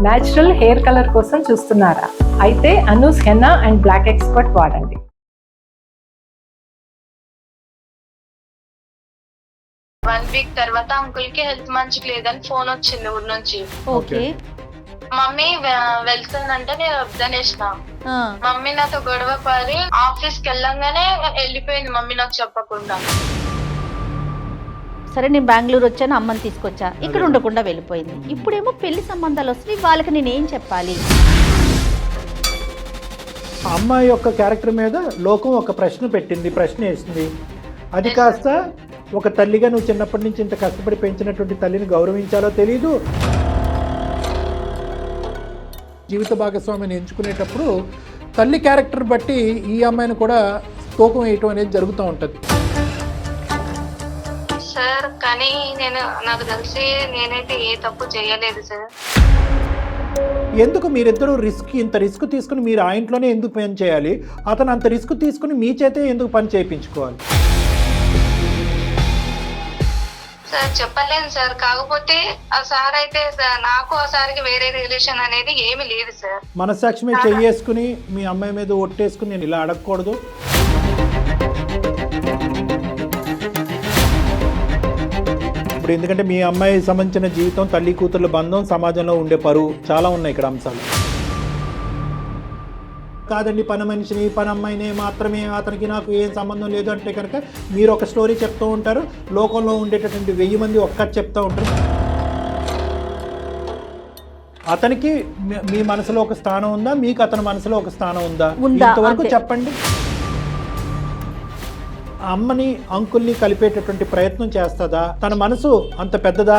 Natural hair colour కోసం చూస్తున్నారా? అయితే Anoos henna and black expert వాడండి. వన్ వీక్ తర్వాత అంకుల్ కి హెల్త్ మంచిగా లేదని ఫోన్ వచ్చింది ఊరి నుంచి. ఓకే. మమ్మీ వెళ్తానంటే నేను వద్దనేసిన. మమ్మీ నాతో గొడవ పడి ఆఫీస్ కి వెళ్ళంగానే వెళ్ళిపోయింది మమ్మీ నాకు చెప్పకుండా. సరే నేను బెంగళూరు వచ్చాను, అమ్మని తీసుకొచ్చా, ఇక్కడ ఉండకుండా వెళ్ళిపోయింది. ఇప్పుడేమో పెళ్లి సంబంధాలు వస్తాయి, వాళ్ళకి నేనేం చెప్పాలి? అమ్మాయి యొక్క క్యారెక్టర్ మీద లోకం ఒక ప్రశ్న వేసింది. అది కాస్త ఒక తల్లిగా నువ్వు చిన్నప్పటి నుంచి ఇంత కష్టపడి పెంచినటువంటి తల్లిని గౌరవించాలో తెలీదు. జీవిత భాగస్వామిని ఎంచుకునేటప్పుడు తల్లి క్యారెక్టర్ బట్టి ఈ అమ్మాయిని కూడా తూకం వేయటం అనేది జరుగుతూ ఉంటుంది. సార్ కానీ నాకు తెలిసి నేనైతే ఏ తప్పు చేయలేదు సార్. ఎందుకు మీరిద్దరూ ఇంత రిస్క్ తీసుకుని మీరు ఆ ఇంట్లోనే ఎందుకు పని చేయాలి? అతను అంత రిస్క్ తీసుకుని మీ చేతే ఎందుకు పని చేయించుకోవాలి? సార్ చెప్పలేను సార్. కాకపోతే ఆ సార్ అయితే నాకు ఆ సార్కి వేరే రిలేషన్ అనేది ఏమీ లేదు సార్. మనసాక్షి మీద చెయ్యేసుకుని మీ అమ్మాయి మీద ఒట్టేసుకుని నేను ఇలా అడగకూడదు. ఇప్పుడు ఎందుకంటే మీ అమ్మాయి సంబంధించిన జీవితం, తల్లి కూతుర్ల బంధం, సమాజంలో ఉండే పరువు చాలా ఉన్నాయి ఇక్కడ అంశాలు. కాదండి పని మనిషిని, పని అమ్మాయిని మాత్రమే, అతనికి నాకు ఏం సంబంధం లేదు అంటే కనుక మీరు ఒక స్టోరీ చెప్తూ ఉంటారు, లోకంలో ఉండేటటువంటి 1000 మంది ఒక్కటి చెప్తూ ఉంటారు. అతనికి మీ మనసులో ఒక స్థానం ఉందా? మీకు అతని మనసులో ఒక స్థానం ఉందా? ఇంతవరకు చెప్పండి. అమ్మని అంకుల్ని కలిపేటటువంటి ప్రయత్నం చేస్తుందా? తన మనసు అంత పెద్దదా?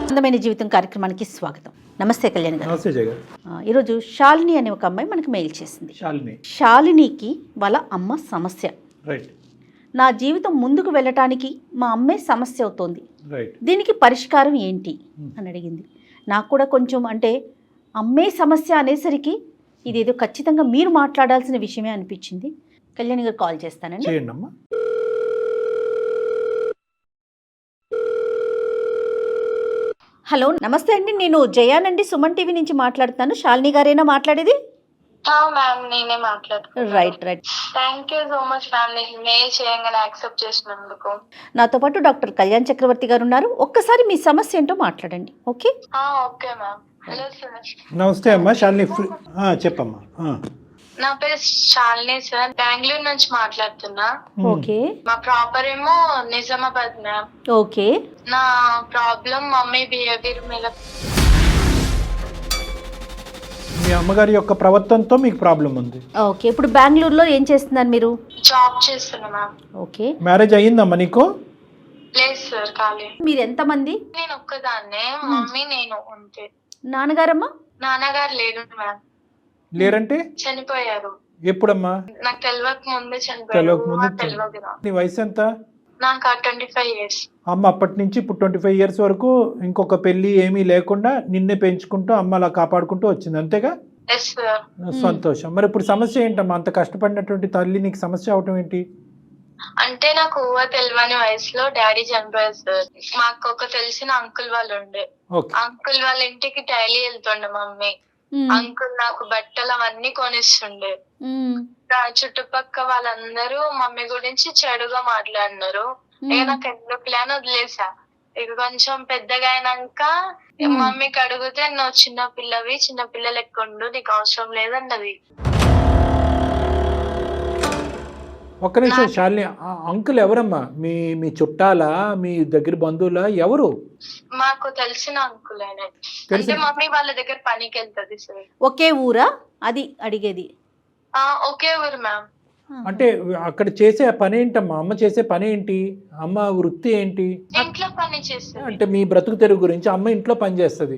అందమైన జీవితం కార్యక్రమానికి స్వాగతం. నమస్తే కళ్యాణ్ గారు. నమస్తే జయ గారు. ఈరోజు శాలిని అనే ఒక అమ్మాయి మనకి మెయిల్ చేసింది. శాలినికి వాళ్ళ అమ్మ సమస్య. రైట్. నా జీవితం ముందుకు వెళ్ళటానికి మా అమ్మే సమస్య అవుతోంది, రైట్, దీనికి పరిష్కారం ఏంటి అని అడిగింది. నాకు కూడా కొంచెం అంటే అమ్మే సమస్య అనేసరికి ఇదేదో ఖచ్చితంగా మీరు మాట్లాడాల్సిన విషయమే అనిపించింది. కళ్యాణ్ గారు కాల్ చేస్తానండి. చేయండి అమ్మా. హలో, నమస్తే అండి. నేను జయానండి, సుమన్ టీవీ నుంచి మాట్లాడుతాను. శాలిని గారేనా మాట్లాడేది? మ్యామ్ నేనే మాట్లాడుతున్నాను. Right right. Thank you so much ma'am, నేను మెయిల్ చేయంగానే యాక్సెప్ట్ చేసినందుకు. నాతో పాటు డాక్టర్ కళ్యాణ్ చక్రవర్తి గారు ఉన్నారు. ఒక్కసారి మీ సమస్య ఏంటో మాట్లాడండి. Okay okay ma'am. Hello sir. నమస్తే అమ్మా. శాలిని చెప్పమ్మా. నా పేరు శాలిని సార్, బెంగళూరు నుంచి మాట్లాడుతున్నా. ఓకే. మా ప్రాపర్ ఏమో నిజామాబాద్ మ్యామ్. ఓకే. నా ప్రాబ్లం మమ్మీ బిహేవియర్ మీద. మీ అమ్మగారి యొక్క ప్రవర్తనతో మీకు ప్రాబ్లం ఉంది. ఓకే. ఇప్పుడు బెంగళూరులో ఏం చేస్తున్నారు మీరు? జాబ్ చేస్తున్నా మ్యామ్. ఓకే. మ్యారేజ్ అయ్యిందమ్మా నీకు? లేదు సార్, కాలేదు. మీరు ఎంతమంది? నేను ఒక్కదాన్నే, మమ్మీ నేను అంతే. నాన్నగారమ్మా? నాన్నగారు లేరు మ్యామ్. లేరంటే? చనిపోయారు. ఎప్పుడమ్మా? నాకు తెలియక ముందే చనిపోయారు. తెలియదు. నీ వయసు ఎంత? నాకు 25 years. అమ్మ అప్పటి నుంచి ఇప్పుడు 25 years వరకు ఇంకొక పెళ్లి ఏమీ లేకుండా నిన్నే పెంచుకుంటూ అమ్మ అలా కాపాడుకుంటూ వచ్చింది, అంతేగా? Yes sir. సంతోషం. మరి ఇప్పుడు సమస్య ఏంటమ్మా? అంత కష్టపడినటువంటి తల్లి నీకు సమస్య అవటం ఏంటి? అంటే నాకు తెలియని వయసులో డాడీ చనిపోయారు సార్. మాకు ఒక తెలిసిన అంకుల్ వాళ్ళు ఉండే. అంకుల్ వాళ్ళ ఇంటికి డైలీ వెళ్తుండే మమ్మీ. అంకుల్ నాకు బట్టలు అవన్నీ కొనిస్తుండే. చుట్టుపక్క వాళ్ళందరూ మమ్మీ గురించి చెడుగా మాట్లాడినారు. ఇక నాకు ఎందుకు ప్లాన్ వదిలేసా. ఇక కొంచెం పెద్దగా అయినాక మమ్మీకి అడిగితే నువ్వు చిన్న పిల్లలు ఎక్కుండు, నీకు అవసరం లేదన్నది. ఒక్క నిమిషం శాలిని, అంకుల్ ఎవరమ్మా? మీ చుట్టాలా, మీ దగ్గర బంధువులా, ఎవరు? మాకు తెలిసిన అంకుల్ ఆయన. అంటే మమ్మీ వాళ్ళ దగ్గర పనికి వెళ్తుంది సార్. ఒకే ఊరా అది అడిగేది? ఒకే ఊరు మ్యామ్. అంటే అక్కడ చేసే పని ఏంటమ్మా? అమ్మ చేసే పని ఏంటి? అమ్మ వృత్తి ఏంటి? ఇంట్లో పని చేస్తుంది. అంటే మీ బ్రతుకు తెరుగు గురించి అమ్మ ఇంట్లో పని చేస్తుంది.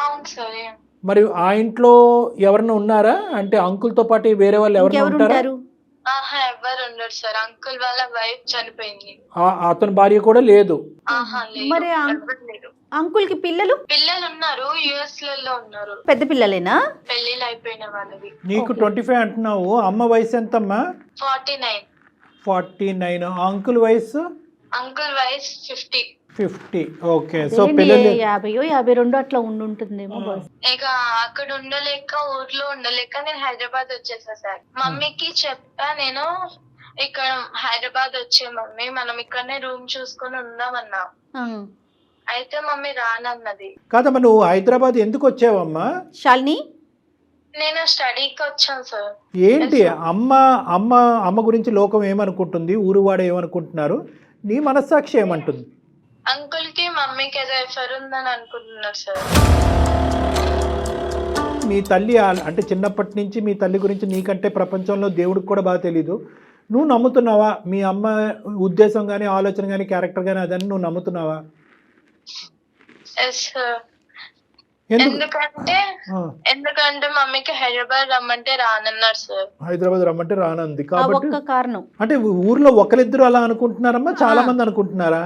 అవును సరే. మరి ఆ ఇంట్లో ఎవరన్నా ఉన్నారా? అంటే అంకుల్ తో పాటు వేరే వాళ్ళు ఎవరు ఉంటారు? ఎవరు ఉండరు సార్. అంకుల్ వాళ్ళ వైఫ్ చనిపోయింది. అతని భార్య కూడా లేదు? మరి అంకుల్ కి పిల్లలు ఉన్నారు, యుఎస్ లలో ఉన్నారు. పెద్ద పిల్లలేనా? పెళ్లిళ్ళు అయిపోయిన వాళ్ళవి. నీకు 25 అంటున్నావు, అమ్మ వయసు ఎంతమ్మా? 49. 49. అంకుల్ వయసు? అంకుల్ వయసు 50. 50. ఓకే. సో అదేలేండి, పిల్లలు 50-52 అట్లా ఉంటుందేమో బహుశా. ఇక అక్కడ ఉండలేక ఊర్లో ఉండలేక నేను హైదరాబాద్ వచ్చేసా సార్. మమ్మీకి చెప్పా నేను, ఇక్కడ హైదరాబాద్ వచ్చే మమ్మీ మనం ఇక్కడనే రూమ్ చూసుకొని ఉందామన్నా. ఆ. అయితే మమ్మీ రానన్నది. కాదమ్మా, నువ్వు హైదరాబాద్ ఎందుకు వచ్చావమ్మా? శాలిని, నేను స్టడీకి వచ్చాను సార్. ఏంటి అమ్మ అమ్మ అమ్మ గురించి లోకం ఏమనుకుంటుంది, ఊరువాడ ఏమనుకుంటున్నారు, నీ మనస్సాక్షి ఏమంటుంది? అంకుల్ కి మమ్మీకి ఏదో ఎఫర్ ఉందని అనుకుంటున్నారు సార్. మీ తల్లి అంటే చిన్నప్పటి నుంచి మీ తల్లి గురించి నీకంటే ప్రపంచంలో దేవుడికి కూడా బాగా తెలీదు. నువ్వు నమ్ముతున్నావా? మీ అమ్మ ఉద్దేశం కానీ ఆలోచన కానీ క్యారెక్టర్ కానీ అదని నువ్వు నమ్ముతున్నావా? Yes sir. ఎందుకంటే మమ్మీకి హైదరాబాద్ రమ్మంటే రానన్నారు సార్. హైదరాబాద్ రమ్మంటే రానంది ఆ కాబట్టి ఒక్క కారణం. అంటే ఊర్లో ఒకరిద్దరు అలా అనుకుంటున్నారమ్మా, చాలా మంది అనుకుంటున్నారా?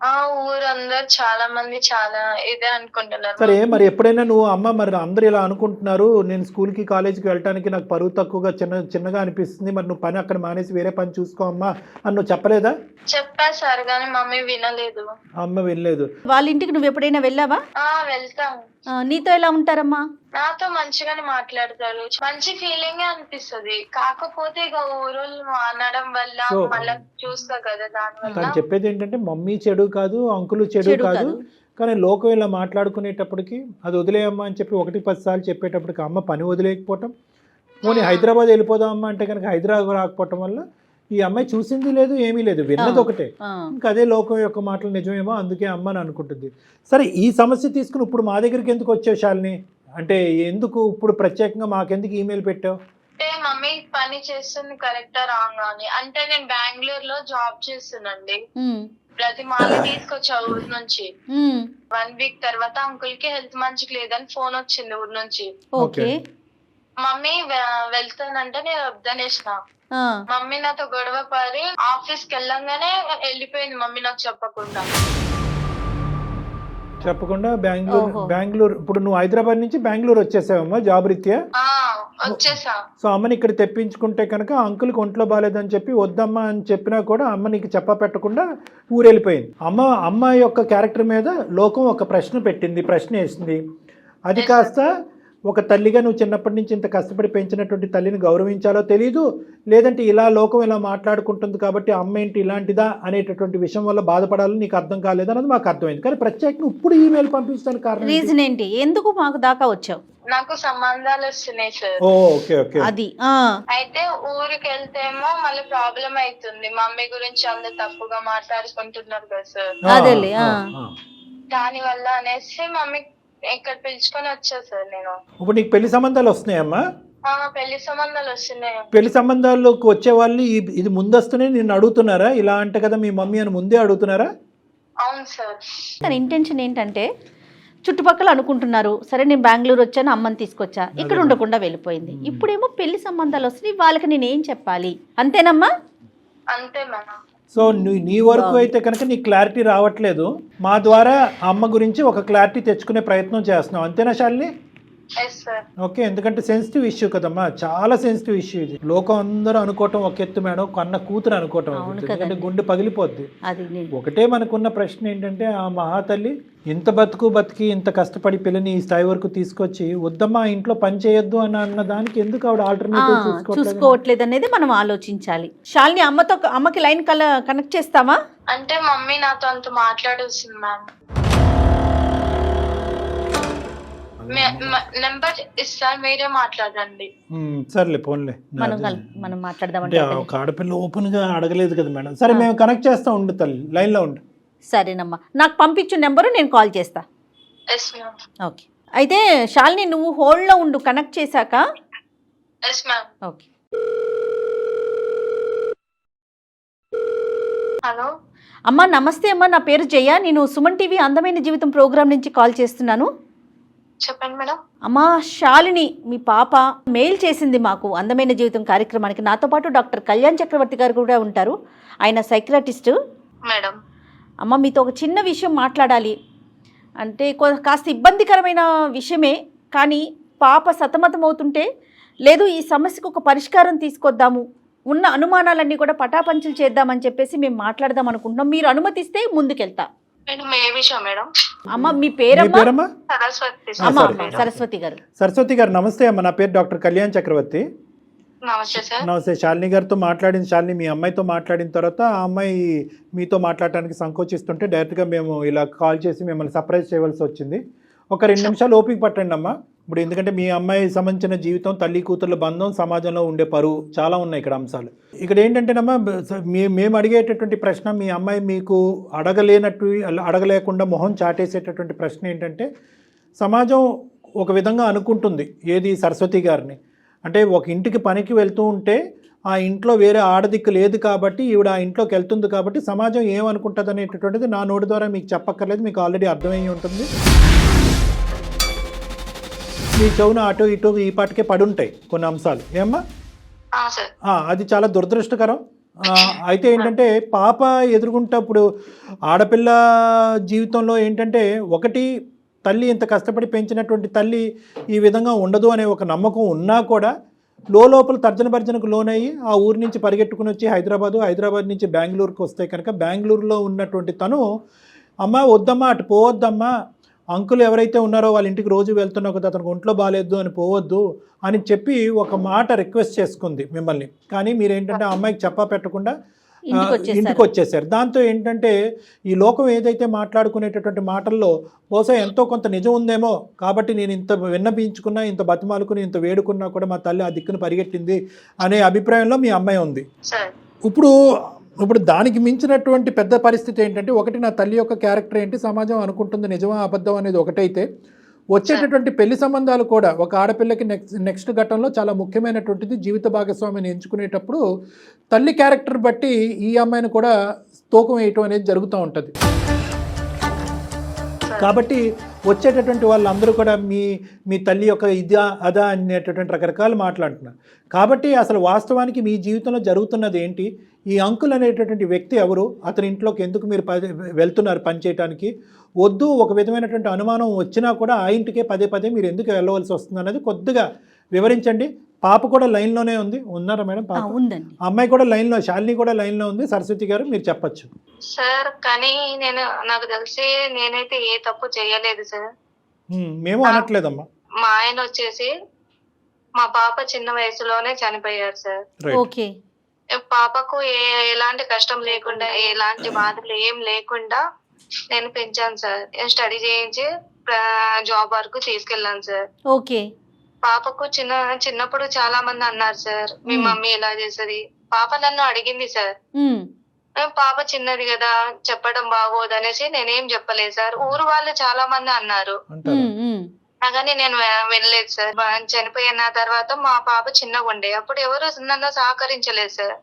ఆ ఊరందరు చాలా మంది చాలా ఇదే అనుకుంటున్నారు. సరే, మరి ఎప్పుడైనా నువ్వు అమ్మ మరి అందరు ఇలా అనుకుంటున్నారు, నేను స్కూల్కి కాలేజీకి వెళ్ళడానికి నాకు పరువు తక్కువగా చిన్నగా అనిపిస్తుంది, మరి నువ్వు పని అక్కడ మానేసి వేరే పని చూసుకో అమ్మా అని నువ్వు చెప్పలేదా? చెప్పా సార్, కానీ మమ్మీ వినలేదు. అమ్మ వినలేదు. వాళ్ళ ఇంటికి నువ్వు ఎప్పుడైనా వెళ్ళావా? వెళ్తాము. నీతో ఎలా ఉంటారమ్మా? నాతో మంచిగానే మాట్లాడతారు, మంచి ఫీలింగ్ అనిపిస్తుంది. కాకపోతే ఇక ఊరోళ్ళు అనడం వల్ల మళ్ళీ చూస్తా కదా, దానివల్ల. తను చెప్పేది ఏంటంటే మమ్మీ చెడు కాదు, అంకులు చెడు కాదు, కానీ లోకం ఇలా మాట్లాడుకునేటప్పటికి అది వదిలేయమ్మా అని చెప్పి 1-10 సార్లు చెప్పేటప్పటికి అమ్మ పని వదిలేకపోవటం, పోనీ హైదరాబాద్ వెళ్ళిపోదాం అమ్మ అంటే కనుక హైదరాబాద్ రాకపోవటం వల్ల ఈ అమ్మాయి చూసింది లేదు, ఏమీ లేదు, విన్నది ఒకటే. ఇంకా అదే లోకం యొక్క మాటలు నిజమేమో, అందుకే అమ్మ అని అనుకుంటుంది. సరే, ఈ సమస్య తీసుకుని ఇప్పుడు మా దగ్గరికి ఎందుకు వచ్చావు శాలిని? అంటే ఎందుకు ఇప్పుడు ప్రత్యేకంగా మాకెందుకు ఈమెయిల్ పెట్టావు? అంటే మమ్మీ పని చేస్తుంది కరెక్టా రాంగ్ అని. అంటే నేను బెంగళూరులో జాబ్ చేస్తున్నాండి. ప్రతి మాల తీసుకొచ్చా ఊరు నుంచి. 1 వీక్ తర్వాత అంకుల్ కి హెల్త్ మంచిగా లేదని ఫోన్ వచ్చింది ఊరు నుంచి. ఓకే. మమ్మీ వెళ్తానంటే నేను వద్దనేసిన. మమ్మీ నాతో గొడవ పడి ఆఫీస్ కి వెళ్ళంగానే వెళ్ళిపోయింది మమ్మీ నాకు చెప్పకుండా. బెంగళూరు ఇప్పుడు నువ్వు హైదరాబాద్ నుంచి బెంగళూరు వచ్చేసావమ్మా జాబ్ రీత్యా? వచ్చేసా. సో అమ్మని ఇక్కడ తెప్పించుకుంటే కనుక అంకుల్కి ఒంట్లో బాగాలేదని చెప్పి వద్దమ్మా అని చెప్పినా కూడా అమ్మ నీకు చెప్ప పెట్టకుండా ఊరెళ్ళిపోయింది. అమ్మ యొక్క క్యారెక్టర్ మీద లోకం ఒక ప్రశ్న పెట్టింది, ప్రశ్న వేసింది. అది కాస్త ఒక తల్లిగా నువ్వు చిన్నప్పటి నుంచి ఇంత కష్టపడి పెంచినటువంటి తల్లిని గౌరవించాలో తెలీదు, లేదంటే ఇలా లోకం ఇలా మాట్లాడుకుంటుంది కాబట్టి అమ్మ ఏంటి ఇలాంటిదా అనేటటువంటి విషయం వల్ల బాధపడాలని నీకు అర్థం కాలేదన్నది మాకు అర్థమైంది. కానీ ప్రత్యేకంగా ఇప్పుడు ఈమెయిల్ పంపించడానికి కారణం రీజన్ ఏంటి? ఎందుకు మాకు దాకా వచ్చావు? నాకు సంబంధాలు వస్తున్నాయి సార్. Okay okay. అది అయితే ఊరికి వెళ్తేమో మళ్ళీ ప్రాబ్లం అవుతుంది. మమ్మీ గురించి అందరు తప్పుగా మాట్లాడుకుంటున్నారు కదా సార్. అదేలే. దాని వల్ల అనేసి మమ్మీ ఇక్కడ పిలుచుకొని వచ్చా సార్ నేను. ఇప్పుడు నీకు పెళ్లి సంబంధాలు వస్తున్నాయమ్మా? పెళ్లి సంబంధాలు వస్తున్నాయి. పెళ్లి సంబంధాల్లోకి వచ్చే వాళ్ళు ఇది ముందస్తునే నిన్ను అడుగుతున్నారా, ఇలా అంటే కదా మీ మమ్మీ అని ముందే అడుగుతున్నారా? అవును సార్. తన ఇంటెన్షన్ ఏంటంటే చుట్టుపక్కల అనుకుంటున్నారు, సరే నేను బెంగళూరు వచ్చాను, అమ్మని తీసుకొచ్చా, ఇక్కడ ఉండకుండా వెళ్ళిపోయింది. ఇప్పుడేమో పెళ్లి సంబంధాలు వస్తున్నాయి, వాళ్ళకి నేను ఏం చెప్పాలి? అంతేనమ్మా? అంతే మేడం. సో నీ వరకు అయితే కనుక నీకు క్లారిటీ రావట్లేదు, మా ద్వారా అమ్మ గురించి ఒక క్లారిటీ తెచ్చుకునే ప్రయత్నం చేస్తున్నావు, అంతేనా శాలిని? ఓకే. ఎందుకంటే సెన్సిటివ్ ఇష్యూ కదమ్మా, చాలా సెన్సిటివ్ ఇష్యూ ఇది. లోకం అందరూ అనుకోవటం ఒక ఎత్తు మేడం, కన్న కూతురు అనుకోవటం, ఎందుకంటే గుండె పగిలిపోద్ది. ఒకటే మనకున్న ప్రశ్న ఏంటంటే ఆ మహాతల్లి ఇంత బతికి ఇంత కష్టపడి పిల్లని ఈ స్థాయి వరకు తీసుకొచ్చి వద్దమ్మా ఇంట్లో పని చేయొద్దు అని అన్న దానికి ఎందుకు ఆవిడ ఆల్టర్నేటివ్ చూసుకోవట్లేదు అనేది మనం ఆలోచించాలి. శాలిని, అమ్మకి లైన్ కనెక్ట్ చేస్తావా? అంటే మమ్మీ నాతో అంత మాట్లాడొస్తుంది మ్యామ్. నెంబర్ ఇస్తా, మీరే మాట్లాడండి. సర్లే పోన్లే, మనం మాట్లాడదాం. ఒక ఆడపిల్ల ఓపెన్ గా అడగలేదు కదా మేడం. సరే మేము కనెక్ట్ చేస్తా, ఉండు తల్లి లైన్ లో ఉండు. సరేనమ్మా, నాకు పంపించు నెంబరు, నేను కాల్ చేస్తా. ఓకే. అయితే శాలిని నువ్వు హోల్డ్ లో ఉండు, కనెక్ట్ చేశాక. ఓకే. హలో అమ్మా, నమస్తే అమ్మా, నా పేరు జయ, నేను సుమన్ టీవీ అందమైన జీవితం ప్రోగ్రామ్ నుంచి కాల్ చేస్తున్నాను. చెప్పండి మేడం. అమ్మా, శాలిని మీ పాప మెయిల్ చేసింది మాకు అందమైన జీవితం కార్యక్రమానికి. నాతో పాటు డాక్టర్ కళ్యాణ్ చక్రవర్తి గారు కూడా ఉంటారు, ఆయన సైక్రాటిస్ట్ మేడం. అమ్మ, మీతో ఒక చిన్న విషయం మాట్లాడాలి. అంటే కాస్త ఇబ్బందికరమైన విషయమే, కానీ పాప సతమతం అవుతుంటే లేదు ఈ సమస్యకు ఒక పరిష్కారం తీసుకొద్దాము, ఉన్న అనుమానాలన్నీ కూడా పటాపంచలు చేద్దామని చెప్పేసి మేము మాట్లాడదాం అనుకుంటున్నాం. మీరు అనుమతిస్తే ముందుకెళ్తా. మేడం ఏ విషయం మేడం? అమ్మ మీ మీ పేరమ్మా? పేరమ్మా? సరస్వతి అమ్మ సార్. సరే. మేడం. సరస్వతి గారు. సరస్వతి గారు నమస్తే అమ్మ. నా పేరు డాక్టర్ కళ్యాణ్ చక్రవర్తి. నమస్తే సార్. నమస్తే. శాలిని గారితో మాట్లాడిన శాలిని మీ అమ్మాయితో మాట్లాడిన తర్వాత ఆ అమ్మాయి మీతో మాట్లాడటానికి సంకోచిస్తుంటే డైరెక్ట్గా మేము ఇలా కాల్ చేసి మిమ్మల్ని సర్ప్రైజ్ చేయవలసి వచ్చింది. ఒక 2 నిమిషాలు ఓపిక పట్టండి అమ్మా. ఇప్పుడు ఎందుకంటే మీ అమ్మాయి సంబంధించిన జీవితం, తల్లి కూతుర్ల బంధం, సమాజంలో ఉండే పరువు చాలా ఉన్నాయి ఇక్కడ అంశాలు. ఇక్కడ ఏంటంటేనమ్మా మేము అడిగేటటువంటి ప్రశ్న, మీ అమ్మాయి మీకు అడగలేకుండా మొహం చాటేసేటటువంటి ప్రశ్న ఏంటంటే, సమాజం ఒక విధంగా అనుకుంటుంది ఏది సరస్వతి గారిని అంటే ఒక ఇంటికి పనికి వెళ్తూ ఉంటే ఆ ఇంట్లో వేరే ఆడదిక్కు లేదు కాబట్టి ఈవిడ ఆ ఇంట్లోకి వెళ్తుంది కాబట్టి సమాజం ఏమనుకుంటుంది అనేటటువంటిది నా నోటి ద్వారా మీకు చెప్పక్కర్లేదు, మీకు ఆల్రెడీ అర్థమయ్యి ఉంటుంది. మీ చెవున అటు ఇటు ఈ పాటికే పడుంటాయి కొన్ని అంశాలు. ఏమ్మా? సార్. అది చాలా దురదృష్టకరం. అయితే ఏంటంటే పాప ఎదుర్కొంటప్పుడు ఆడపిల్ల జీవితంలో ఏంటంటే ఒకటి, తల్లి ఇంత కష్టపడి పెంచినటువంటి తల్లి ఈ విధంగా ఉండదు అనే ఒక నమ్మకం ఉన్నా కూడా లోపల తర్జన భర్జనకు లోనయ్యి ఆ ఊరి నుంచి పరిగెట్టుకుని వచ్చి హైదరాబాద్ నుంచి బెంగళూరుకి వస్తే కనుక బెంగళూరులో ఉన్నటువంటి తను, అమ్మ వద్దమ్మా అటు పోవద్దమ్మా, అంకుల్ ఎవరైతే ఉన్నారో వాళ్ళ ఇంటికి రోజు వెళ్తున్నా కదా, అతనికి ఒంట్లో బాగాలేదు అని పోవద్దు అని చెప్పి ఒక మాట రిక్వెస్ట్ చేసుకుంది మిమ్మల్ని. కానీ మీరేంటంటే ఆ అమ్మాయికి చెప్పా పెట్టకుండా ఇంటికి వచ్చేసారు. దాంతో ఏంటంటే ఈ లోకం ఏదైతే మాట్లాడుకునేటటువంటి మాటల్లో బహుశా ఎంతో కొంత నిజం ఉందేమో కాబట్టి నేను ఇంత విన్నపించుకున్నా, ఇంత బతిమాలుకుని, ఇంత వేడుకున్నా కూడా మా తల్లి ఆ దిక్కును పరిగెట్టింది అనే అభిప్రాయంలో మీ అమ్మాయి ఉంది. ఇప్పుడు దానికి మించినటువంటి పెద్ద పరిస్థితి ఏంటంటే, ఒకటి నా తల్లి యొక్క క్యారెక్టర్ ఏంటి, సమాజం అనుకుంటుంది నిజమా అబద్ధం అనేది ఒకటైతే, వచ్చేటటువంటి పెళ్లి సంబంధాలు కూడా ఒక ఆడపిల్లకి నెక్స్ట్ ఘట్టంలో చాలా ముఖ్యమైనటువంటిది. జీవిత భాగస్వామిని ఎంచుకునేటప్పుడు తల్లి క్యారెక్టర్ బట్టి ఈ అమ్మాయిని కూడా తూకం వేయటం అనేది జరుగుతూ ఉంటుంది. కాబట్టి వచ్చేటటువంటి వాళ్ళందరూ కూడా మీ తల్లి యొక్క ఇదా అదా అనేటటువంటి రకరకాలు మాట్లాడుతున్నారు. కాబట్టి అసలు వాస్తవానికి మీ జీవితంలో జరుగుతున్నది ఏంటి, ఈ అంకుల్ అనేటటువంటి వ్యక్తి ఎవరు, అతని ఇంట్లోకి ఎందుకు మీరు వెళ్తున్నారు పని చేయడానికి, వద్దు ఒక విధమైనటువంటి అనుమానం వచ్చినా కూడా ఆ ఇంటికే పదే మీరు ఎందుకు వెళ్ళవలసి వస్తుంది అనేది కొద్దిగా వివరించండి. పాప కూడా లైన్లోనే ఉంది. ఉన్నారా మేడం? పాప ఉందండి. అమ్మాయి కూడా లైన్లో, శాలిని కూడా లైన్లో ఉంది. సరస్వతి గారు మీరు చెప్పచ్చు. సార్ కానీ నాకు తెలిసి నేనైతే ఏ తప్పు చేయలేదు సార్. మేము అనట్లేదమ్మా. మా ఆయన వచ్చేసి మా పాప చిన్న వయసులోనే చనిపోయారు సార్. ఓకే. పాపకు ఎలాంటి కష్టం లేకుండా, ఎలాంటి బాధలు ఏం లేకుండా నేను పెంచాను సార్. స్టడీ చేయించి జాబ్ వరకు తీసుకెళ్ళాను సార్. ఓకే. పాపకు చిన్నప్పుడు చాలా మంది అన్నారు సార్, మీ మమ్మీ ఎలా చేసేది. పాప నన్ను అడిగింది సార్. పాప చిన్నది కదా చెప్పడం బాగోదు అనేసి నేనేం చెప్పలేదు సార్. ఊరు వాళ్ళు చాలా మంది అన్నారు కానీ నేను వెళ్ళలేదు సార్. చనిపోయిన తర్వాత మా పాప చిన్నగా ఉండే అప్పుడు ఎవరు నన్ను సహకరించలేదు సార్,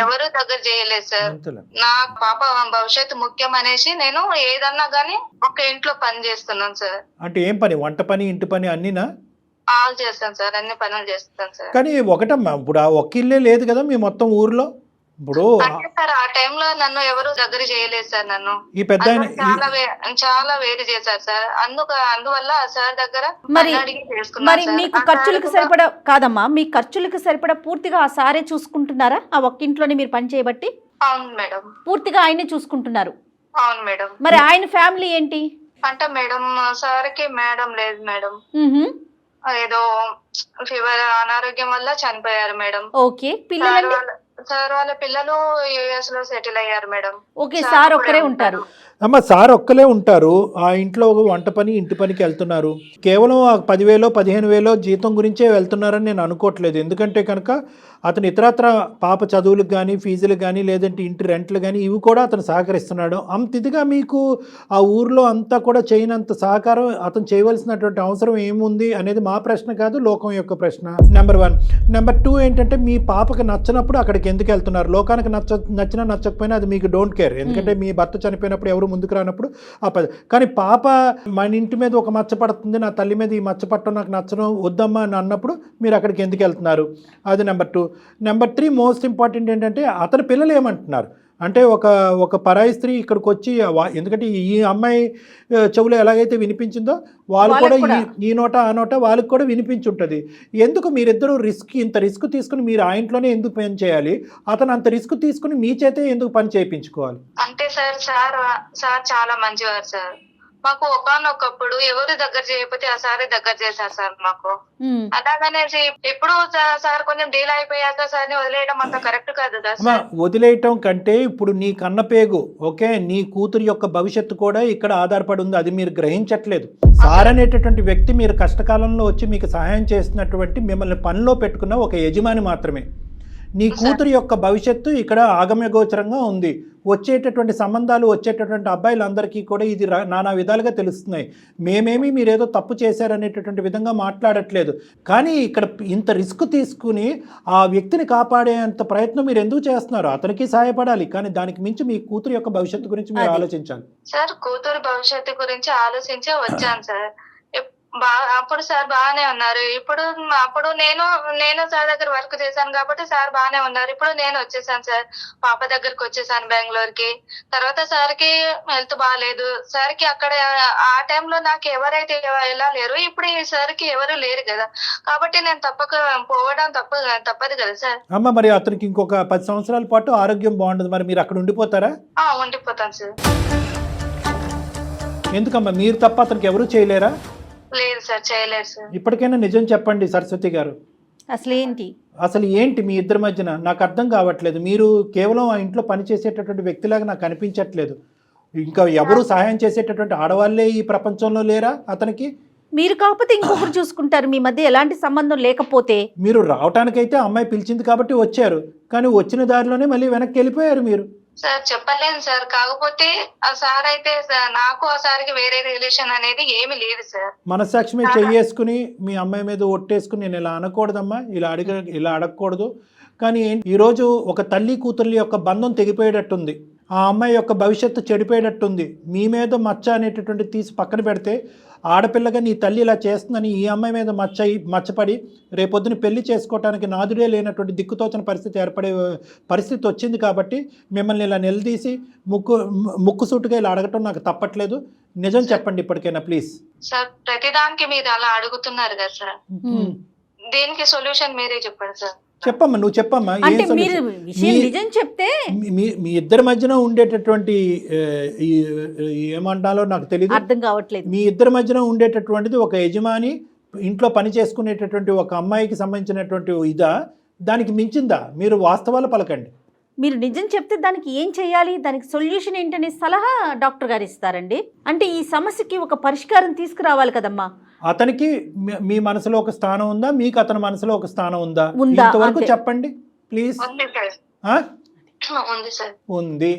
ఎవరు దగ్గర చేయలేదు సార్. నా పాప భవిష్యత్తు ముఖ్యం అనేసి నేను ఏదన్నా గానీ ఒక ఇంట్లో పని చేస్తున్నాను సార్. అంటే ఏం పని? వంట పని, ఇంటి పని అన్నీనా? ఆల్ చేస్తాను సార్, అన్ని పనులు చేస్తాను సార్. కానీ ఒకటమ్మా, ఇప్పుడు ఆ ఒక్క ఇల్లే లేదు కదా మీ మొత్తం ఊర్లో. ఇప్పుడు సార్ ఆ టైంలో నన్ను ఎవరు దగ్గర చేయలేదు సార్. నన్ను ఈ పెద్ద చాలా వేరు చేశారు సార్. అందువల్ల సార్ దగ్గర మరి మీకు ఖర్చులకు సరిపడా కాదమ్మా, మీ ఖర్చులకు సరిపడా పూర్తిగా ఆ సారే చూసుకుంటున్నారా? ఆ ఒక్క ఇంట్లోనే మీరు పని చేయబట్టి? అవును మేడం. పూర్తిగా ఆయనే చూసుకుంటున్నారు? అవును మేడం. మరి ఆయన ఫ్యామిలీ ఏంటి అంటే మేడం సార్కి మేడం లేదు మేడం, ఏదో ఫీవర్ అనారోగ్యం వల్ల చనిపోయారు మేడం. ఓకే. పిల్లలు? సార్ వాళ్ళ పిల్లలు యుఎస్ లో సెటిల్ అయ్యారు మేడం. ఓకే. సార్ ఒక్కరే ఉంటారు? అమ్మ సార్ ఒక్కలే ఉంటారు. ఆ ఇంట్లో వంట పని, ఇంటి పనికి వెళ్తున్నారు. కేవలం 10,000 15,000 జీతం గురించే వెళ్తున్నారని నేను అనుకోవట్లేదు. ఎందుకంటే కనుక అతను ఇతరత్ర పాప చదువులకు కానీ, ఫీజులకు కానీ, లేదంటే ఇంటి రెంట్లు కానీ ఇవి కూడా అతను సహకరిస్తున్నాడు. అంత ఇదిగా మీకు ఆ ఊర్లో అంతా కూడా చేయనంత సహకారం అతను చేయవలసినటువంటి అవసరం ఏముంది అనేది మా ప్రశ్న కాదు, లోకం యొక్క ప్రశ్న. నెంబర్ 1. నెంబర్ 2 ఏంటంటే మీ పాపకు నచ్చినప్పుడు అక్కడికి ఎందుకు వెళ్తున్నారు? లోకానికి నచ్చినా నచ్చకపోయినా అది మీకు డోంట్ కేర్. ఎందుకంటే మీ భర్త చనిపోయినప్పుడు ఎవరు ముందుకు రానప్పుడు కానీ పాప మన ఇంటి మీద ఒక మచ్చ పడుతుంది, నా తల్లి మీద ఈ మచ్చ పట్టడం నాకు నచ్చడం వద్దమ్మా అని అన్నప్పుడు మీరు అక్కడికి ఎందుకు వెళ్తున్నారు? అది నెంబర్ 2. నెంబర్ 3 మోస్ట్ ఇంపార్టెంట్ ఏంటంటే అతని పిల్లలు ఏమంటున్నారు అంటే ఒక పరాయి స్త్రీ ఇక్కడికి వచ్చి ఎందుకంటే ఈ అమ్మాయి చెవులో ఎలాగైతే వినిపించిందో వాళ్ళు కూడా ఈ నోట ఆ నోట వాళ్ళకి కూడా వినిపించుంటుంది. ఎందుకు మీరిద్దరూ ఇంత రిస్క్ తీసుకుని మీరు ఆ ఇంట్లోనే ఎందుకు పని చేయాలి, అతను అంత రిస్క్ తీసుకుని మీ చేతే ఎందుకు పని చేయించుకోవాలి? అంటే సార్ చాలా మంచివారు సార్. మాకు ఒకనొకప్పుడు ఎవరు దగ్గర చేయకపోతే ఆ సారే దగ్గర చేశారు సార్ మాకు. అలాగనేసి ఇప్పుడు సార్ కొంచెం డీల్ అయిపోయాక సార్ని వదిలేయడం అంత కరెక్ట్ కాదు కదా సార్. వదిలేయటం కంటే ఇప్పుడు నీ కన్నపేగు ఓకే, నీ కూతురు యొక్క భవిష్యత్తు కూడా ఇక్కడ ఆధారపడి ఉంది. అది మీరు గ్రహించట్లేదు. సార్ అనేటటువంటి వ్యక్తి మీరు కష్టకాలంలో వచ్చి మీకు సహాయం చేసినటువంటి మిమ్మల్ని పనిలో పెట్టుకున్న ఒక యజమాని మాత్రమే. నీ కూతురు యొక్క భవిష్యత్తు ఇక్కడ ఆగమ్యగోచరంగా ఉంది. వచ్చేటటువంటి సంబంధాలు, వచ్చేటటువంటి అబ్బాయిలందరికీ కూడా ఇది నానా విధాలుగా తెలుస్తున్నాయి. మేమేమి మీరేదో తప్పు చేశారనేటటువంటి విధంగా మాట్లాడట్లేదు. కానీ ఇక్కడ ఇంత రిస్క్ తీసుకుని ఆ వ్యక్తిని కాపాడేంత ప్రయత్నం మీరు ఎందుకు చేస్తున్నారు? అతనికి సహాయపడాలి, కానీ దానికి మించి మీ కూతురు యొక్క భవిష్యత్తు గురించి మీరు ఆలోచించాలి. సార్ కూతురు భవిష్యత్తు గురించి ఆలోచించే వచ్చాను సార్. అప్పుడు సార్ బాగానే ఉన్నారు. అప్పుడు నేను సార్ దగ్గర వర్క్ చేశాను కాబట్టి సార్ బాగానే ఉన్నారు. ఇప్పుడు నేను వచ్చేసాను సార్, పాప దగ్గరకు వచ్చేసాను బెంగళూరుకి. తర్వాత సార్కి హెల్త్ బాగాలేదు. సార్కి అక్కడ ఆ టైంలో నాకు ఎవరైతే ఎలా లేరు, ఇప్పుడు ఈ సార్కి ఎవరు లేరు కదా, కాబట్టి నేను పోవడం తప్పదు కదా సార్. అమ్మ మరి అతనికి ఇంకొక 10 సంవత్సరాల పాటు ఆరోగ్యం బాగుండదు, మరి మీరు అక్కడ ఉండిపోతారా? ఉండిపోతాను సార్. ఎందుకమ్మా, మీరు తప్ప అతనికి ఎవరు చేయలేరా? లేదు సార్, చేయలేదు సార్. ఇప్పటికైనా నిజం చెప్పండి సరస్వతి గారు, అసలు ఏంటి మీ ఇద్దరి మధ్యన? నాకు అర్థం కావట్లేదు. మీరు కేవలం ఆ ఇంట్లో పనిచేసేటటువంటి వ్యక్తిలాగా నాకు అనిపించట్లేదు. ఇంకా ఎవరు సహాయం చేసేటటువంటి ఆడవాళ్ళే ఈ ప్రపంచంలో లేరా అతనికి? మీరు కాకపోతే ఇంకొకరు చూసుకుంటారు. మీ మధ్య ఎలాంటి సంబంధం లేకపోతే మీరు రావటానికైతే అమ్మాయి పిలిచింది కాబట్టి వచ్చారు, కానీ వచ్చిన దారిలోనే మళ్ళీ వెనక్కి వెళ్ళిపోయారు మీరు. సార్ చెప్పలేను సార్, కాకపోతే ఆ సార్ అయితే నాకు ఆ సార్కి వేరే రిలేషన్ అనేది ఏమి లేదు సార్. మనసాక్షి మీద చెయ్యేసుకుని మీ అమ్మాయి మీద ఒట్టేసుకుని నేను ఇలా అనకూడదమ్మా, ఇలా అడగకూడదు. కానీ ఈరోజు ఒక తల్లి కూతుర్ల యొక్క బంధం తెగిపోయేటట్టుంది. ఆ అమ్మాయి యొక్క భవిష్యత్తు చెడిపోయేటట్టుంది. మీ మీద మచ్చ అనేటటువంటి తీసి పక్కన పెడితే, ఆడపిల్లగా నీ తల్లి ఇలా చేస్తుందని ఈ అమ్మాయి మీద మచ్చపడి రేపొద్దున పెళ్లి చేసుకోవటానికి నాదుడే లేనటువంటి దిక్కుతోచని పరిస్థితి ఏర్పడే పరిస్థితి వచ్చింది. కాబట్టి మిమ్మల్ని ఇలా నిలదీసి ముక్కుసూటుగా ఇలా అడగటం నాకు తప్పట్లేదు. నిజం చెప్పండి ఇప్పటికైనా ప్లీజ్. సార్ ప్రతిదానికి మీరు అలా అడుగుతున్నారు కదా సార్, దీనికి సొల్యూషన్ మీరే చెప్పండి సార్. చెప్పమ్మా, నువ్వు చెప్పమ్మా. నిజం చెప్తే మీ ఇద్దరి మధ్యన ఉండేటటువంటి ఏమంటాలో నాకు తెలియదు, అర్థం కావట్లేదు. మీ ఇద్దరి మధ్యన ఉండేటటువంటిది ఒక యజమాని ఇంట్లో పని చేసుకునేటటువంటి ఒక అమ్మాయికి సంబంధించినటువంటి ఇదా, దానికి మించిందా? మీరు వాస్తవాలు పలకండి. మీరు నిజం చెప్తే దానికి ఏం చేయాలి, దానికి సొల్యూషన్ ఏంటనే సలహా డాక్టర్ గారు ఇస్తారండి. అంటే ఈ సమస్యకి ఒక పరిష్కారం తీసుకురావాలి కదమ్మా. అతనికి మీ మనసులో ఒక స్థానం ఉందా, మీకు అతని మనసులో ఒక స్థానం ఉందా? ఇంతవరకు చెప్పండి ప్లీజ్. ఉంది.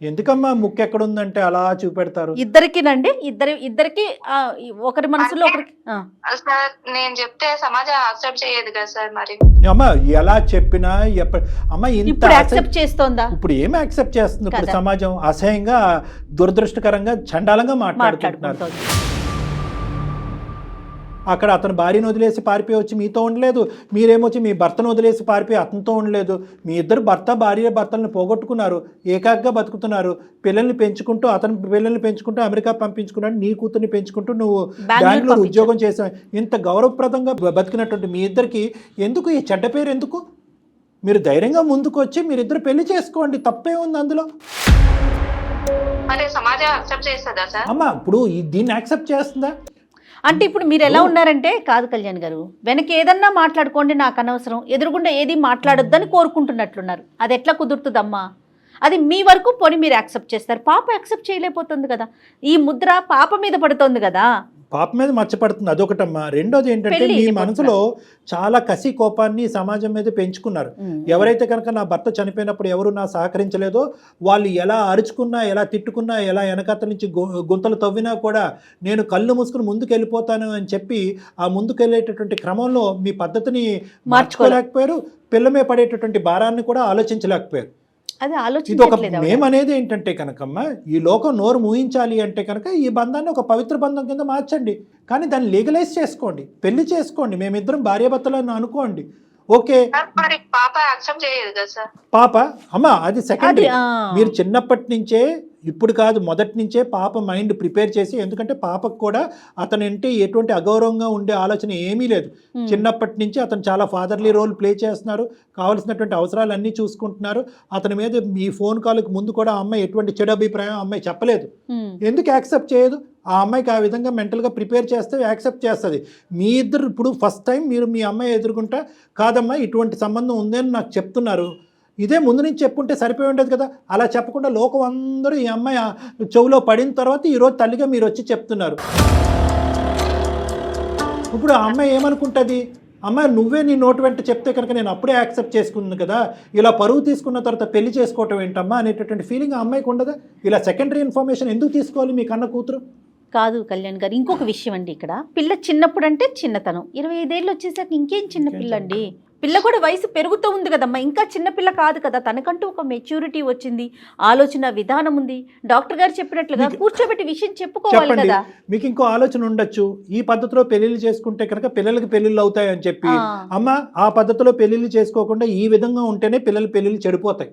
ఎందుకమ్మా ముక్కు ఎక్కడ ఉందంటే అలా చూపెడతారు? ఇద్దరికినండి, ఇద్దరికి ఒకరి మనసులో ఒకరికి. సార్ నేను చెప్తే సమాజం యాక్సెప్ట్ చేయదు కదా సార్. మరి అమ్మా ఎలా చెప్పినా అమ్మా ఇప్పుడు యాక్సెప్ట్ చేస్తోందా? ఇప్పుడు ఏమి యాక్సెప్ట్ చేస్తుంది? ఇప్పుడు సమాజం అసహ్యంగా, దురదృష్టకరంగా, చండాలంగా మాట్లాడుకుంటున్నారు. అక్కడ అతను భార్యను వదిలేసి పారిపోయి వచ్చి మీతో ఉండలేదు, మీరేమొచ్చి మీ భర్తను వదిలేసి పారిపోయి అతనితో ఉండలేదు. మీ ఇద్దరు భర్తలను పోగొట్టుకున్నారు, ఏకాగ్గా బతుకుతున్నారు. పిల్లల్ని పెంచుకుంటూ, అతని పిల్లల్ని పెంచుకుంటూ అమెరికా పంపించుకున్నాడు, నీ కూతుర్ని పెంచుకుంటూ నువ్వు బెంగళూరు ఉద్యోగం చేసావు. ఇంత గౌరవప్రదంగా బతికినటువంటి మీ ఇద్దరికి ఎందుకు ఈ చెడ్డ పేరు? ఎందుకు? మీరు ధైర్యంగా ముందుకు వచ్చి మీరిద్దరు పెళ్లి చేసుకోండి, తప్పే ఉంది అందులో. అమ్మా ఇప్పుడు దీన్ని యాక్సెప్ట్ చేస్తుందా? అంటే ఇప్పుడు మీరు ఎలా ఉన్నారంటే, కాదు కళ్యాణ్ గారు, వెనక ఏదన్నా మాట్లాడుకోండి, నాకు అనవసరం, ఎదురుగుండా ఏది మాట్లాడొద్దని కోరుకుంటున్నట్లున్నారు. అది ఎట్లా కుదురుతుందమ్మా? అది మీ వరకు పోనీ మీరు యాక్సెప్ట్ చేస్తారు, పాప యాక్సెప్ట్ చేయలేకపోతుంది కదా. ఈ ముద్ర పాప మీద పడుతుంది కదా. పాప మీద మచ్చపడుతుంది, అదొకటమ్మా. రెండోది ఏంటంటే మీ మనసులో చాలా కసి కోపాన్ని సమాజం మీద పెంచుకున్నారు. ఎవరైతే కనుక నా భర్త చనిపోయినప్పుడు ఎవరు నా సహకరించలేదో, వాళ్ళు ఎలా అరుచుకున్నా, ఎలా తిట్టుకున్నా, ఎలా వెనకత్త నుంచి గుంతలు తవ్వినా కూడా నేను కళ్ళు మూసుకుని ముందుకు వెళ్ళిపోతాను అని చెప్పి ఆ ముందుకు వెళ్ళేటటువంటి క్రమంలో మీ పద్ధతిని మార్చుకోలేకపోయారు. పిల్లమే పడేటటువంటి భారాన్ని కూడా ఆలోచించలేకపోయారు. ఇది ఒక మేం అనేది ఏంటంటే కనుకమ్మా, ఈ లోకం నోరు మూయించాలి అంటే కనుక ఈ బంధాన్ని ఒక పవిత్ర బంధం కింద మార్చండి, కానీ దాన్ని లీగలైజ్ చేసుకోండి, పెళ్లి చేసుకోండి, మేమిద్దరం భార్యాభర్తలను అనుకోండి. ఓకే. మరి పాప యాక్సెప్ట్ చేయదు కదా సార్. పాప అమ్మ అది సెకండరీ. అది, మీరు చిన్నప్పటి నుంచే, ఇప్పుడు కాదు మొదటి నుంచే పాప మైండ్ ప్రిపేర్ చేసి, ఎందుకంటే పాపకు కూడా అతనంటే ఎటువంటి అగౌరవంగా ఉండే ఆలోచన ఏమీ లేదు. చిన్నప్పటి నుంచి అతను చాలా ఫాదర్లీ రోల్ ప్లే చేస్తున్నారు, కావాల్సినటువంటి అవసరాలన్నీ చూసుకుంటున్నారు. అతని మీద ఈ ఫోన్ కాల్కి ముందు కూడా ఆ అమ్మాయి ఎటువంటి చెడు అభిప్రాయం అమ్మాయి చెప్పలేదు. ఎందుకు యాక్సెప్ట్ చేయదు? ఆ అమ్మాయికి ఆ విధంగా మెంటల్గా ప్రిపేర్ చేస్తే యాక్సెప్ట్ చేస్తుంది. మీ ఇద్దరు ఇప్పుడు ఫస్ట్ టైం మీరు మీ అమ్మాయి ఎదుర్కొంటా, కాదమ్మా ఇటువంటి సంబంధం ఉందని నాకు చెప్తున్నారు, ఇదే ముందు నుంచి చెప్పుంటే సరిపోయి ఉండేది కదా. అలా చెప్పకుండా లోకం అందరూ ఈ అమ్మాయి చెవులో పడిన తర్వాత ఈరోజు తల్లిగా మీరు వచ్చి చెప్తున్నారు. ఇప్పుడు ఆ అమ్మాయి ఏమనుకుంటుంది? అమ్మాయి నువ్వే నీ నోటు వెంట చెప్తే కనుక నేను అప్పుడే యాక్సెప్ట్ చేసుకున్నాను కదా, ఇలా పరువు తీసుకున్న తర్వాత పెళ్లి చేసుకోవటం ఏంటమ్మా అనేటటువంటి ఫీలింగ్ ఆ అమ్మాయికి ఉండదా? ఇలా సెకండరీ ఇన్ఫర్మేషన్ ఎందుకు తీసుకోవాలి మీ కన్న కూతురు? కాదు కళ్యాణ్ గారు, ఇంకొక విషయం అండి. ఇక్కడ పిల్ల చిన్నప్పుడు అంటే చిన్నతనం, 25 ఏళ్ళు వచ్చేసాక ఇంకేం చిన్నపిల్ల అండి. పిల్ల కూడా వయసు పెరుగుతూ ఉంది కదమ్మా, ఇంకా చిన్నపిల్ల కాదు కదా. తనకంటూ ఒక మెచ్యూరిటీ వచ్చింది, ఆలోచన విధానం ఉంది. డాక్టర్ గారు చెప్పినట్లుగా కూర్చోబెట్టి విషయం చెప్పుకోవాలి కదా. మీకు ఇంకో ఆలోచన ఉండొచ్చు, ఈ పద్ధతిలో పెళ్లిళ్ళు చేసుకుంటే కనుక పిల్లలకి పెళ్లిళ్ళు అవుతాయి అని చెప్పి. అమ్మ ఆ పద్ధతిలో పెళ్లిళ్ళు చేసుకోకుండా ఈ విధంగా ఉంటేనే పిల్లల పెళ్లిళ్ళు చెడిపోతాయి.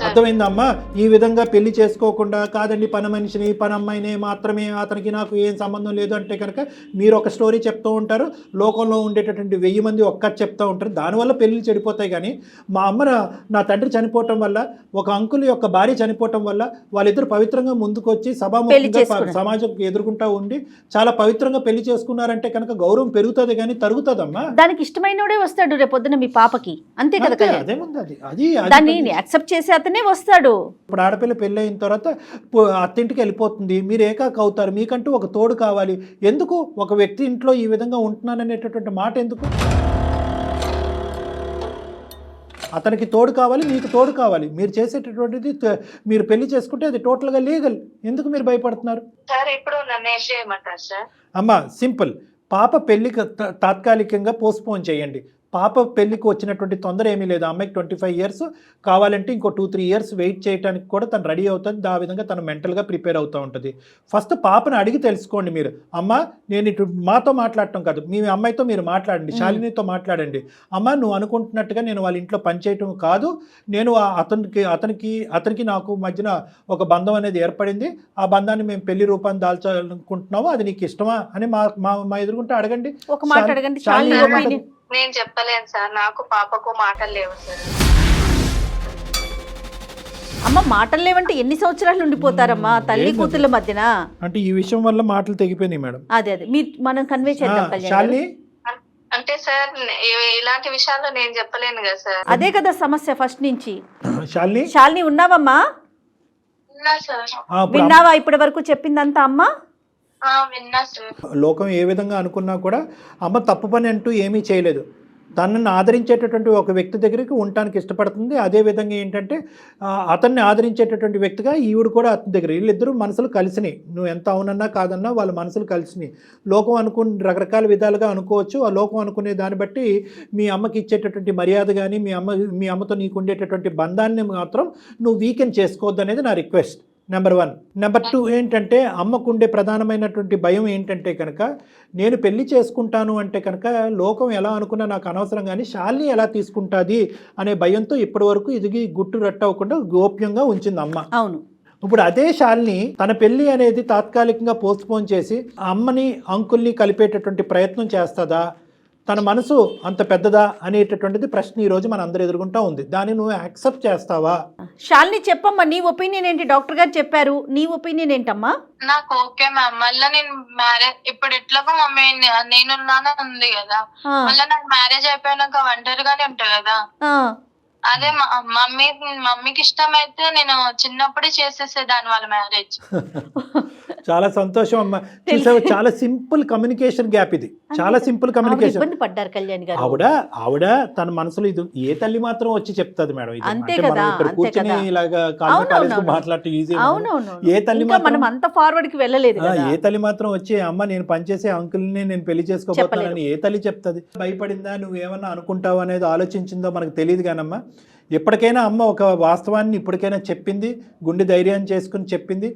అర్థమైందమ్మా? ఈ విధంగా పెళ్లి చేసుకోకుండా, కాదండి పని మనిషిని పని అమ్మాయిని మాత్రమే, అతనికి నాకు ఏం సంబంధం లేదు అంటే కనుక మీరు ఒక స్టోరీ చెప్తూ ఉంటారు, లోకంలో ఉండేటటువంటి 1000 మంది ఒక్కటి చెప్తూ ఉంటారు, దానివల్ల పెళ్లి చెడిపోతాయి. కానీ మా అమ్మ నా తండ్రి చనిపోవటం వల్ల, ఒక అంకుల్ యొక్క భార్య చనిపోవటం వల్ల వాళ్ళిద్దరు పవిత్రంగా ముందుకొచ్చి సభాముఖంగా సమాజం ఎదుర్కొంటూ ఉండి చాలా పవిత్రంగా పెళ్లి చేసుకున్నారంటే కనుక గౌరవం పెరుగుతుంది కానీ తరుగుతుందమ్మా. దానికి ఇష్టమైనోడే వస్తాడు రేపొద్దున మీ పాపకి, అంతే కదా. అదేముంది, అది దాన్ని యాక్సెప్ట్ చేసి అతనే వస్తాడు. ఇప్పుడు ఆడపిల్ల పెళ్ళి అయిన తర్వాత అత్తింటికి వెళ్ళిపోతుంది, మీరు ఏకాక అవుతారు, మీకంటూ ఒక తోడు కావాలి. ఎందుకు ఒక వ్యక్తి ఇంట్లో ఈ విధంగా ఉంటున్నాననేటటువంటి మాట ఎందుకు? అతనికి తోడు కావాలి, మీకు తోడు కావాలి. మీరు చేసేటటువంటిది మీరు పెళ్లి చేసుకుంటే అది టోటల్గా లీగల్. ఎందుకు మీరు భయపడుతున్నారు? సార్ ఇప్పుడు నన్ను ఏం చేయమంటారు సార్? అమ్మా సింపుల్, పాప పెళ్లికి తాత్కాలికంగా పోస్ట్పోన్ చేయండి. పాప పెళ్లికి వచ్చినటువంటి తొందర ఏమీ లేదు. అమ్మాయికి 25 years, కావాలంటే ఇంకో 2-3 years వెయిట్ చేయడానికి కూడా తను రెడీ అవుతుంది. ఆ విధంగా తను మెంటల్గా ప్రిపేర్ అవుతూ ఉంటుంది. ఫస్ట్ పాపను అడిగి తెలుసుకోండి మీరు. అమ్మ నేను ఇటు మాతో మాట్లాడటం కాదు, మీ అమ్మాయితో మీరు మాట్లాడండి, శాలినితో మాట్లాడండి. అమ్మ నువ్వు అనుకుంటున్నట్టుగా నేను వాళ్ళ ఇంట్లో పనిచేయటం కాదు, నేను అతనికి నాకు మధ్యన ఒక బంధం అనేది ఏర్పడింది, ఆ బంధాన్ని మేము పెళ్లి రూపాన్ని దాల్చాలనుకుంటున్నాము, అది నీకు ఇష్టమా అని మా ఎదుర్కొంటే అడగండి. ఒక మాట అడగండి. నేను చెప్పలేను సార్, నాకు పాపకు మాటలు లేవు సార్. అమ్మ మాటలు లేవంటే ఎన్ని సంవత్సరాలు ఉండిపోతారమ్మా తల్లి కూతుళ్ళ మధ్యన? అంటే ఈ విషయం వల్ల మాటలు తెగిపోయినాయి మేడం. అదే మనం కన్వే చేద్దాం కళ్యాణ్. అంటే సార్ ఇలాంటి విషయాల్లో నేను చెప్పలేను కదా సార్. అదే కదా సమస్య ఫస్ట్ నుంచి. శాలిని ఉన్నావమ్మా? విన్నావా ఇప్పటి వరకు చెప్పిందంతా అమ్మా? లోకం ఏ విధంగా అనుకున్నా కూడా అమ్మ తప్పు పని అంటూ ఏమీ చేయలేదు. తనని ఆదరించేటటువంటి ఒక వ్యక్తి దగ్గరికి ఉండటానికి ఇష్టపడుతుంది. అదేవిధంగా ఏంటంటే అతన్ని ఆదరించేటటువంటి వ్యక్తిగా ఈవిడ కూడా అతని దగ్గర, వీళ్ళిద్దరూ మనసులు కలిసినాయి. నువ్వు ఎంత అవునన్నా కాదన్నా వాళ్ళ మనసులు కలిసినాయి. లోకం రకరకాల విధాలుగా అనుకోవచ్చు. ఆ లోకం అనుకునే దాన్ని బట్టి మీ అమ్మకి ఇచ్చేటటువంటి మర్యాద కానీ మీ అమ్మతో నీకు ఉండేటటువంటి బంధాన్ని మాత్రం నువ్వు వీకెండ్ చేసుకోవద్దు అనేది నా రిక్వెస్ట్. నెంబర్ 1. నెంబర్ 2 ఏంటంటే అమ్మకుండే ప్రధానమైనటువంటి భయం ఏంటంటే కనుక, నేను పెళ్లి చేసుకుంటాను అంటే కనుక లోకం ఎలా అనుకున్నా నాకు అనవసరం, కానీ శాలిని ఎలా తీసుకుంటుంది అనే భయంతో ఇప్పటి వరకు ఇది గుట్టు రట్టవకుండా గోప్యంగా ఉంచింది అమ్మ. అవును. ఇప్పుడు అదే శాలిని తన పెళ్లి అనేది తాత్కాలికంగా పోస్ట్పోన్ చేసి అమ్మని అంకుల్ని కలిపేటటువంటి ప్రయత్నం చేస్తుందా? తన మనసు అంత పెద్దదా అనేటటువంటిది ప్రశ్న ఈ రోజు మన అందరు ఎదుర్కొంటా ఉంది. దాన్ని నువ్వు యాక్సెప్ట్ చేస్తావా? శాలిని చెప్పమ్మా, నీ ఒపీనియన్ ఏంటి? డాక్టర్ గారు చెప్పారు, నీ ఒపీనియన్ ఏంటమ్మా? నాకు ఓకే మ్యామ్. మళ్ళీ నేను మ్యారేజ్ ఇప్పుడు ఎట్లాగో మమ్మీ నేనున్నాను ఉంది కదా, మళ్ళీ నాకు మ్యారేజ్ అయిపోయినాక ఒంటరిగానే ఉంటా కదా. అదే మమ్మీకి ఇష్టమైతే నేను చిన్నప్పుడే చేసేసేదాన్ని వాళ్ళ మ్యారేజ్. చాలా సంతోషం అమ్మా. చూసావు, చాలా సింపుల్ కమ్యూనికేషన్ గ్యాప్ ఇది, చాలా సింపుల్ కమ్యూనికేషన్. ఇబ్బంది పడ్డారు కళ్యాణ్ గారు. ఆవిడ తన మనసులో ఇది ఏ తల్లి మాత్రం వచ్చి చెప్తుంది మేడం. అంతే కదా, కూర్చొని ఇలాగా మాట్లాడటం ఈజీ. ఏ తల్లి మనం అంత ఫార్వర్డ్ కి వెళ్ళలేదు. ఏ తల్లి మాత్రం వచ్చి అమ్మ నేను పనిచేసే అంకుల్ని నేను పెళ్లి చేసుకోబోతున్నానని ఏ తల్లి చెప్తుంది? భయపడిందా, నువ్వేమన్నా అనుకుంటావు అనేది ఆలోచించిందో మనకు తెలియదు కానమ్మా. ఎప్పటికైనా అమ్మ ఒక వాస్తవాన్ని ఇప్పటికైనా చెప్పింది, గుండె ధైర్యాన్ని చేసుకుని చెప్పింది.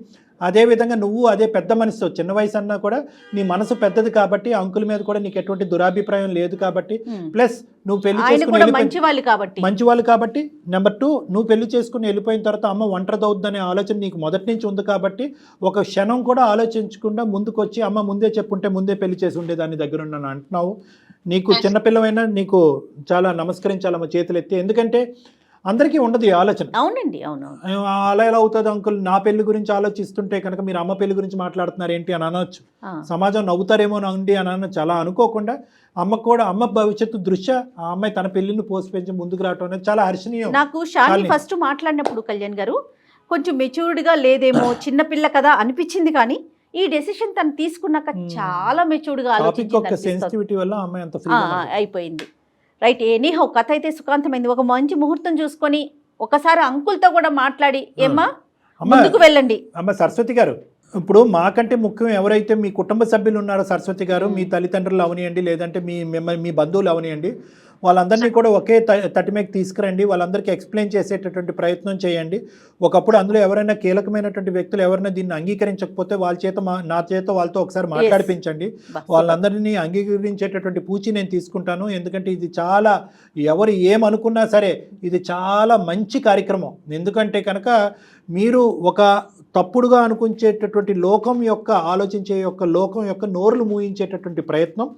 అదేవిధంగా నువ్వు అదే పెద్ద మనసుతో, చిన్న వయసు అన్నా కూడా నీ మనసు పెద్దది కాబట్టి అంకుల్ మీద కూడా నీకు ఎటువంటి దురాభిప్రాయం లేదు కాబట్టి, ప్లస్ నువ్వు పెళ్లి చేసుకుని మంచి వాళ్ళు కాబట్టి, నెంబర్ 2 నువ్వు పెళ్లి చేసుకుని వెళ్ళిపోయిన తర్వాత అమ్మ ఒంటరిది అవుద్దనే ఆలోచన నీకు మొదటి నుంచి ఉంది కాబట్టి ఒక క్షణం కూడా ఆలోచించకుండా ముందుకు వచ్చి అమ్మ ముందే చెప్పుంటే ముందే పెళ్లి చేసి ఉండేదాన్ని దగ్గర ఉన్నాను అంటున్నావు. నీకు చిన్నపిల్లవైనా నీకు చాలా నమస్కరించాలమ్మ చేతులు ఎత్తి. ఎందుకంటే అందరికీ ఉండదు ఈ ఆలోచన. అవునండి, అవును. అలా ఎలా అవుతుంది అంకుల్, నా పెళ్లి గురించి ఆలోచిస్తుంటే కనుక మీరు అమ్మ పెళ్లి గురించి మాట్లాడుతున్నారు ఏంటి అని అనొచ్చు, సమాజం నవ్వుతారేమో అండి అని అనొచ్చు. అలా అనుకోకుండా అమ్మ కూడా అమ్మ భవిష్యత్తు దృష్ట్యా ఆ అమ్మాయి తన పెళ్లిని పోసి పెంచి ముందుకు రావడం అనేది చాలా హర్షణీయం. నాకు షాలిని ఫస్ట్ మాట్లాడినప్పుడు కళ్యాణ్ గారు కొంచెం మెచ్యూర్డ్గా లేదేమో, చిన్నపిల్ల కదా అనిపించింది, కానీ ఈ డెసిషన్ తను తీసుకున్నాక చాలా మెచ్యూర్డ్గా అయిపోయింది. రైట్, ఎనీహౌ కథ అయితే సుఖాంతమైంది. ఒక మంచి ముహూర్తం చూసుకొని ఒకసారి అంకుల్తో కూడా మాట్లాడి ఏమ్మా ముందుకు వెళ్ళండి. అమ్మ సరస్వతి గారు, ఇప్పుడు మాకంటే ముఖ్యం ఎవరైతే మీ కుటుంబ సభ్యులు ఉన్నారో సరస్వతి గారు, మీ తల్లిదండ్రులు అవనియండి, లేదంటే మీ బంధువులు అవనియండి, వాళ్ళందరినీ కూడా ఒకే తటి మీద తీసుకురండి. వాళ్ళందరికీ ఎక్స్ప్లెయిన్ చేసేటటువంటి ప్రయత్నం చేయండి. ఒకప్పుడు అందులో ఎవరైనా కీలకమైనటువంటి వ్యక్తులు ఎవరైనా దీన్ని అంగీకరించకపోతే వాళ్ళ చేత నా చేత వాళ్ళతో ఒకసారి మాట్లాడిపించండి. వాళ్ళందరినీ అంగీకరించేటటువంటి పూచి నేను తీసుకుంటాను. ఎందుకంటే ఇది చాలా, ఎవరు ఏమనుకున్నా సరే ఇది చాలా మంచి కార్యక్రమం. ఎందుకంటే కనుక మీరు ఒక తప్పుడుగా అనుకుంచేటటువంటి ఆలోచించే లోకం యొక్క నోరులు మూయించేటటువంటి ప్రయత్నం,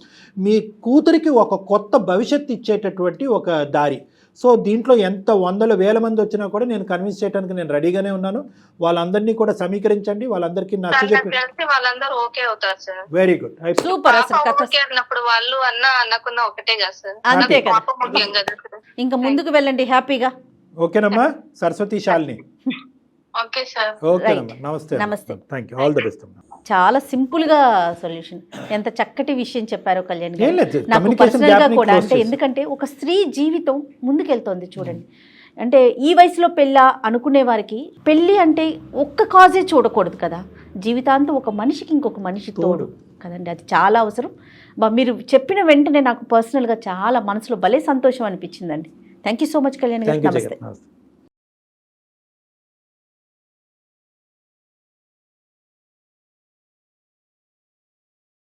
మీ కూతురికి ఒక కొత్త భవిష్యత్తు ఇచ్చేటటువంటి ఒక దారి. సో దీంట్లో ఎంత వందల వేల మంది వచ్చినా కూడా నేను కన్విన్స్ చేయడానికి నేను రెడీగానే ఉన్నాను. వాళ్ళందరినీ కూడా సమీకరించండి, వాళ్ళందరికీ నచ్చజెప్పి. Very good, super. అంతే కదా, ఇంకా ముందుకు వెళ్ళండి హ్యాపీగా. ఓకేనమ్మా సరస్వతి, శాలిని. నమస్తే. చాలా సింపుల్ గా సొల్యూషన్. ఎంత చక్కటి విషయం చెప్పారో కళ్యాణ్ గారు. నాకు పర్సనల్ గా కూడా, అంటే ఎందుకంటే ఒక స్త్రీ జీవితం ముందుకెళ్తోంది చూడండి. అంటే ఈ వయసులో పెళ్ళా అనుకునే వారికి పెళ్ళి అంటే ఒక్క కాజే చూడకూడదు కదా, జీవితాంతం ఒక మనిషికి ఇంకొక మనిషి తోడు కదండి, అది చాలా అవసరం. మీరు చెప్పిన వెంటనే నాకు పర్సనల్గా చాలా మనసులో భలే సంతోషం అనిపించిందండి. Thank you so much Kalyan గారు. నమస్తే.